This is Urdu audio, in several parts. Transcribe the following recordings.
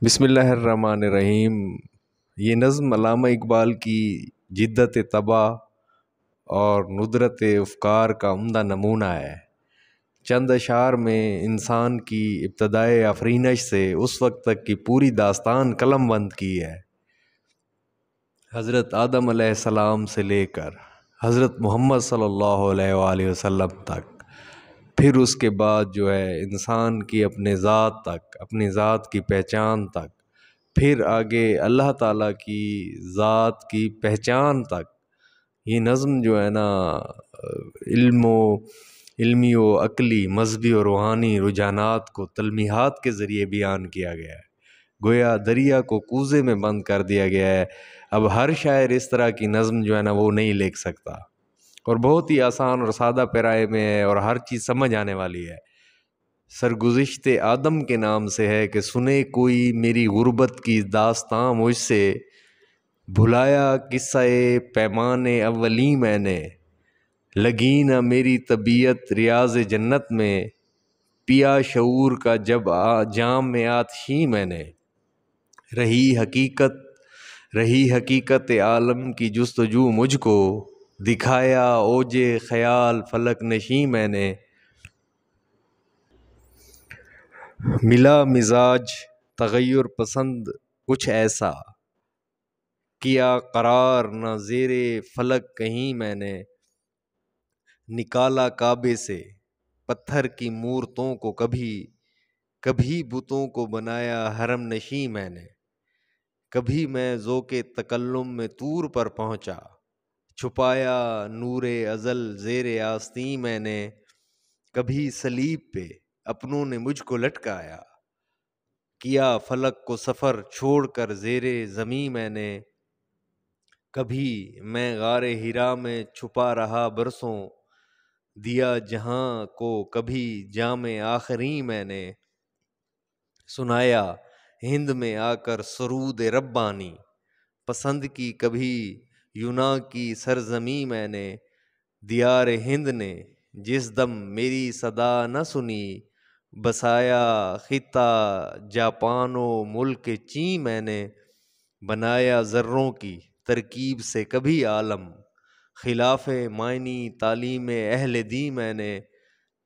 بسم اللہ الرحمن الرحیم۔ یہ نظم علامہ اقبال کی جدت طبع اور ندرت افکار کا عمدہ نمونہ ہے۔ چند اشعار میں انسان کی ابتدائے آفرینش سے اس وقت تک کی پوری داستان قلم بند کی ہے۔ حضرت آدم علیہ السلام سے لے کر حضرت محمد صلی اللہ علیہ وآلہ وسلم تک، پھر اس کے بعد انسان کی اپنے ذات تک، اپنی ذات کی پہچان تک، پھر آگے اللہ تعالیٰ کی ذات کی پہچان تک۔ یہ نظم علمی و عقلی، مذہبی و روحانی رجحانات کو تلمیحات کے ذریعے بیان کیا گیا ہے۔ گویا دریا کو کوزے میں بند کر دیا گیا ہے۔ اب ہر شاعر اس طرح کی نظم وہ نہیں لکھ سکتا، اور بہت ہی آسان اور سادہ پیرائے میں ہے اور ہر چیز سمجھ آنے والی ہے۔ سرگزشت آدم کے نام سے ہے کہ سنے کوئی میری غربت کی داستاں مجھ سے، بھلایا قصہ پیمان اولی میں نے، لگی نہ میری طبیعت ریاض جنت میں، پیا شعور کا جب جام میں آتشی میں نے، رہی حقیقت عالم کی جستجو مجھ کو، دکھایا اوج خیال فلک نشیں میں نے، ملا مزاج تغیر پسند کچھ ایسا، کیا قرار نہ زیر فلک کہیں میں نے، نکالا کعبے سے پتھر کی مورتوں کو، کبھی بتوں کو بنایا حرم نشیں میں نے، کبھی میں ذوق تکلم میں طور پر پہنچا، چھپایا نور ازل زیر آستین میں نے، کبھی صلیب پہ اپنوں نے مجھ کو لٹکایا، کیا فلک کو سفر چھوڑ کر زیر زمیں میں نے، کبھی میں غار حرا میں چھپا رہا برسوں، دیا جہاں کو کبھی جام آخری میں نے، سنایا ہند میں آ کر سرود ربانی، پسند کی کبھی یونان کی سرزمیں میں نے، دیار ہند نے جس دم میری صدا نہ سنی، بسایا خطہ جاپان و ملک چین میں نے، بنایا ذروں کی ترکیب سے کبھی عالم، خلاف معنی تعلیم اہل دین میں نے،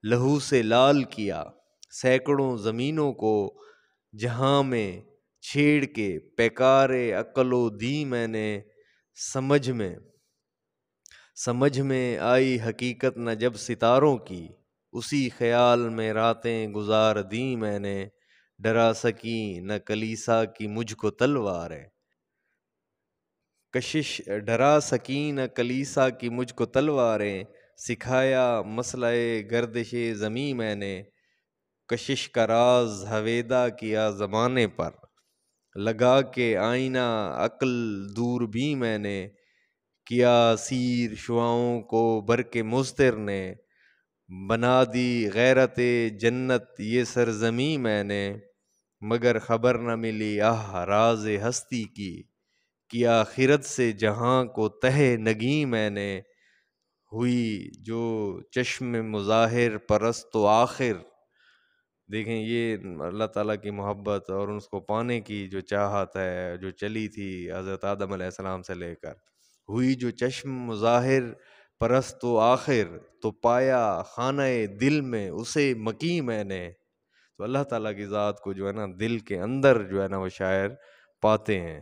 لہو سے لال کیا سینکڑوں زمینوں کو، جہاں میں چھیڑ کے پیکار عقل و دین میں نے، سمجھ میں آئی حقیقت نہ جب ستاروں کی، اسی خیال میں راتیں گزار دیں میں نے، ڈرا سکی نہ کلیسا کی مجھ کو تلواریں، ڈرا سکی نہ کلیسا کی مجھ کو تلواریں، سکھایا مسئلہ گردش زمیں میں نے، کشش کا راز ہویدا کیا زمانے پر، لگا کے آئینہ عقل دوربیں میں نے، کیا سیر شعاؤں کو برق مضطر نے، بنا دی غیرت جنت یہ سرزمیں میں نے، مگر خبر نہ ملی راز ہستی کی، کیا خرد سے جہاں کو تہ نگیں میں نے، ہوئی جو چشم مظاہر پرست و آخر۔ دیکھیں یہ اللہ تعالیٰ کی محبت اور اس کو پانے کی جو چاہت ہے، جو چلی تھی حضرت آدم علیہ السلام سے لے کر، ہوئی جو چشم مظاہر پرست و آخر، تو پایا خانہ دل میں اسے مقیم میں نے۔ تو اللہ تعالیٰ کی ذات کو دل کے اندر وہ شاعر پاتے ہیں۔